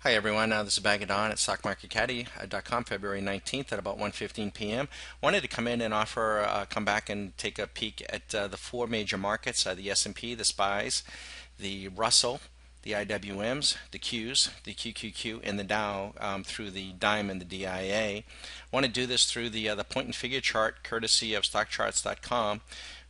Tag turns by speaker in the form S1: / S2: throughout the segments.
S1: Hi everyone, this is Bag of Don at StockMarketCaddy.com, February 19th at about 1:15 p.m. Wanted to come in and come back and take a peek at the four major markets, the S&P, the SPYs, the Russell, the IWMs, the Qs, the QQQ, and the Dow through the DIME and the DIA. Want to do this through the point and figure chart courtesy of StockCharts.com.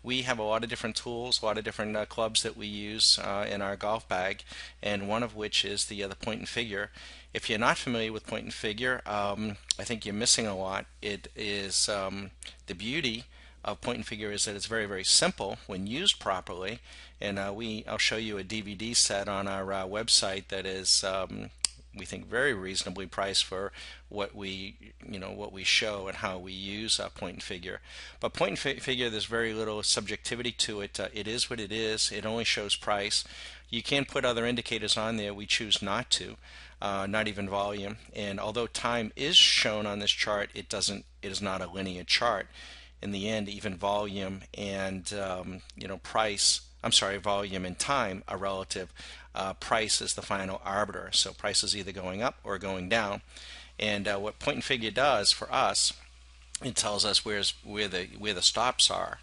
S1: We have a lot of different tools, a lot of different clubs that we use in our golf bag, and one of which is the point and figure. If you're not familiar with point and figure, I think you're missing a lot. It is the beauty of point and figure is that it's very, very simple when used properly, and I'll show you a DVD set on our website that is we think very reasonably priced for what we show and how we use point and figure. But point and figure, there's very little subjectivity to it. It is what it is. It only shows price. You can put other indicators on there. We choose not to, not even volume. And although time is shown on this chart, it is not a linear chart. In the end, even volume and volume and time are relative. Price is the final arbiter. So price is either going up or going down. And what point and figure does for us, it tells us where the stops are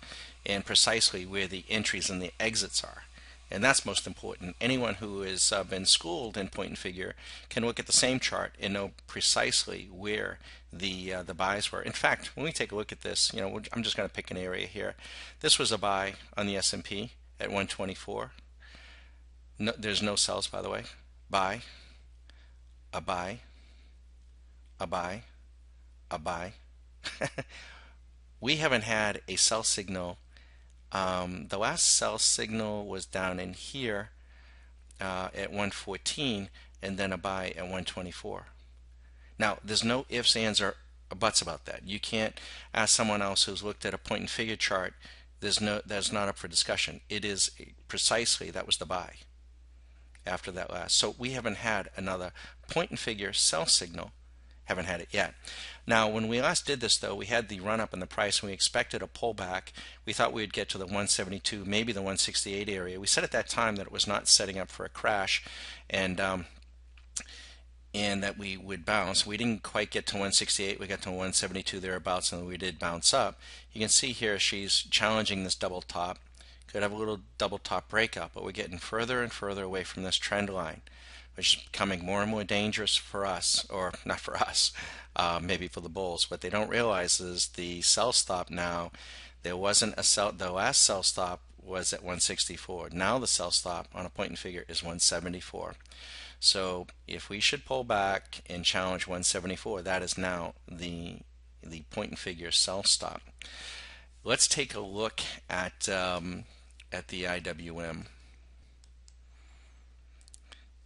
S1: and precisely where the entries and the exits are. And that's most important. Anyone who has been schooled in point and figure can look at the same chart and know precisely where the buys were. In fact, when we take a look at this, I'm just going to pick an area here. This was a buy on the S&P at 124. No, there's no sells, by the way. Buy, a buy, a buy, a buy. We haven't had a sell signal. The last sell signal was down in here at 114, and then a buy at 124. Now, there's no ifs, ands, or buts about that. You can't ask someone else who's looked at a point and figure chart. That's not up for discussion. It is precisely that was the buy after that last. So we haven't had another point and figure sell signal. Haven't had it yet. Now, when we last did this, though, we had the run up in the price and we expected a pullback. We thought we would get to the 172, maybe the 168 area. We said at that time that it was not setting up for a crash, and that we would bounce. We didn't quite get to 168. We got to 172 thereabouts, and we did bounce up. You can see here she's challenging this double top. Could have a little double top breakup, but we're getting further and further away from this trend line, which is becoming more and more dangerous for us, or not for us, maybe for the bulls. What they don't realize is the sell stop now, there wasn't a sell, the last sell stop was at 164. Now the sell stop on a point and figure is 174. So if we should pull back and challenge 174, that is now the point and figure sell stop. Let's take a look at the IWM.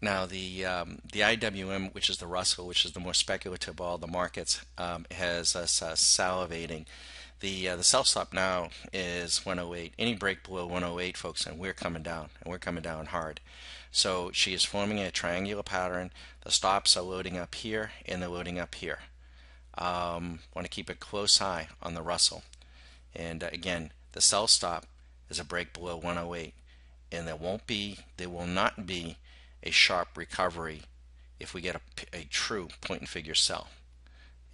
S1: Now the IWM, which is the Russell, which is the more speculative of all the markets, has us salivating. The sell stop now is 108. Any break below 108, folks, and we're coming down, and we're coming down hard. So she is forming a triangular pattern. The stops are loading up here, and they're loading up here. Want to keep a close eye on the Russell. And again, the sell stop is a break below 108, and there will not be a sharp recovery if we get a true point and figure sell.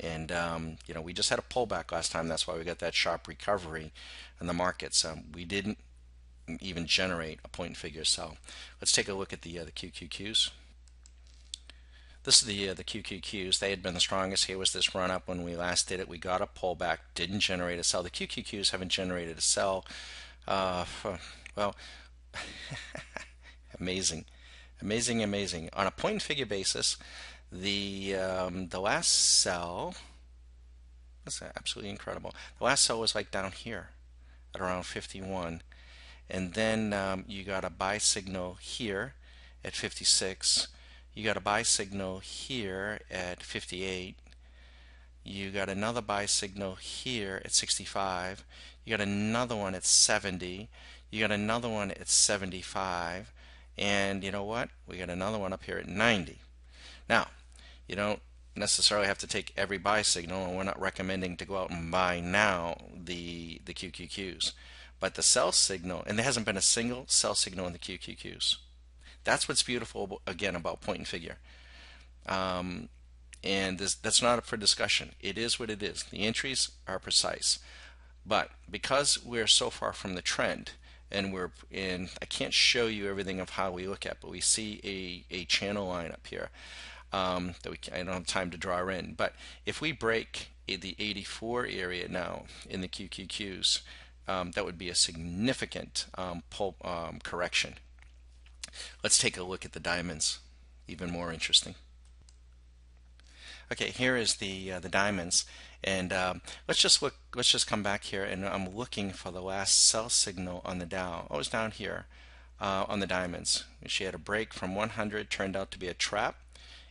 S1: And we just had a pullback last time. That's why we got that sharp recovery in the markets. We didn't even generate a point and figure sell. Let's take a look at the QQQs. This is the QQQs. They had been the strongest. Here was this run up when we last did it. We got a pullback, didn't generate a sell. The QQQs haven't generated a sell. Well, amazing. Amazing, amazing. On a point and figure basis, the last sell, that's absolutely incredible. The last sell was like down here at around 51. And then you got a buy signal here at 56. You got a buy signal here at 58. You got another buy signal here at 65. You got another one at 70. You got another one at 75. And you know what? We got another one up here at 90. Now, you don't necessarily have to take every buy signal, and we're not recommending to go out and buy now the QQQs. But the sell signal, and there hasn't been a single sell signal in the QQQs. That's what's beautiful, again, about point and figure. And that's not up for discussion. It is what it is. The entries are precise. But because we're so far from the trend, and we're in, I can't show you everything of how we look at, but we see a channel line up here that I don't have time to draw in. But if we break the 84 area now in the QQQs, that would be a significant correction. Let's take a look at the diamonds, even more interesting. Okay, here is the diamonds, and let's just look. Let's just come back here, and I'm looking for the last sell signal on the Dow. Oh, it's down here on the diamonds. She had a break from 100, turned out to be a trap.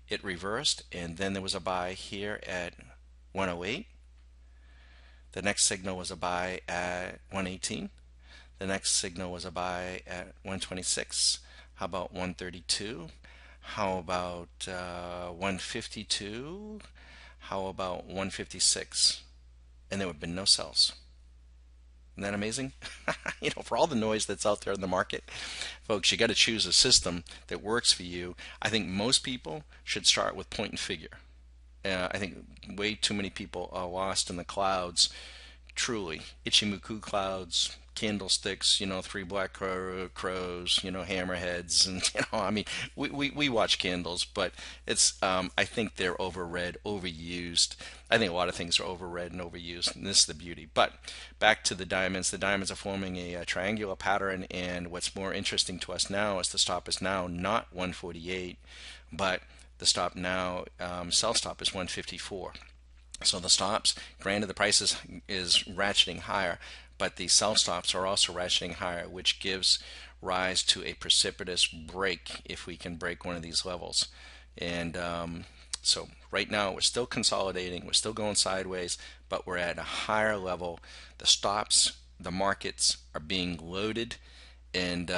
S1: It reversed, and then there was a buy here at 108. The next signal was a buy at 118. The next signal was a buy at 126. How about 132? How about 152? How about 156? And there have been no sells. Isn't that amazing? You know, for all the noise that's out there in the market, folks, you got to choose a system that works for you. I think most people should start with point and figure. I think way too many people are lost in the clouds, truly. Ichimoku clouds, candlesticks, you know, three black crows, you know, hammerheads, and you know, I mean, we watch candles, but it's I think they're overread, overused. I think a lot of things are overread and overused, and this is the beauty. But back to the diamonds. The diamonds are forming a triangular pattern, and what's more interesting to us now is the stop is now not 148, but the stop now, sell stop is 154. So the stops, granted the price is ratcheting higher, but the sell stops are also ratcheting higher, which gives rise to a precipitous break if we can break one of these levels. And so right now we're still consolidating, we're still going sideways, but we're at a higher level. The stops, the markets are being loaded, and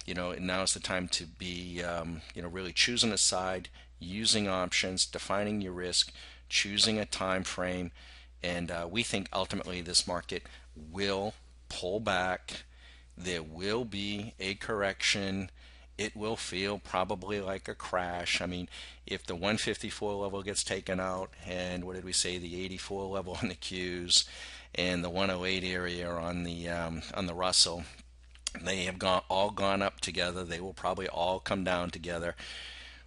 S1: you know, now is the time to be you know, really choosing a side, using options, defining your risk, choosing a time frame, and we think ultimately this market will pull back. There will be a correction. It will feel probably like a crash. I mean, if the 154 level gets taken out, and what did we say, the 84 level on the Qs, and the 108 area on the Russell, they have all gone up together. They will probably all come down together.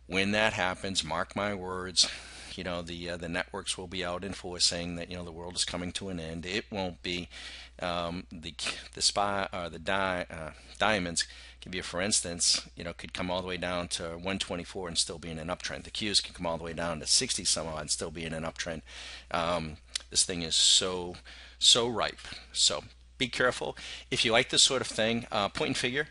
S1: When that happens, mark my words, you know, the networks will be out in force saying that, you know, the world is coming to an end. It won't be. Diamonds can be, for instance, you know, could come all the way down to 124 and still be in an uptrend. The Qs can come all the way down to 60 some odd and still be in an uptrend. This thing is so ripe. So be careful. If you like this sort of thing, point and figure.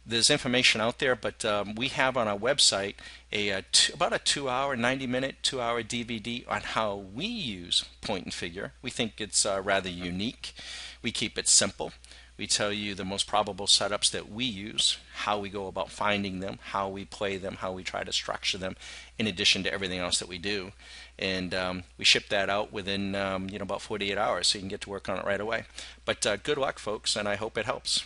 S1: There's information out there, but we have on our website about a 2-hour, 90-minute, 2-hour DVD on how we use point and figure. We think it's rather unique. We keep it simple. We tell you the most probable setups that we use, how we go about finding them, how we play them, how we try to structure them, in addition to everything else that we do. And we ship that out within you know, about 48 hours, so you can get to work on it right away. But good luck, folks, and I hope it helps.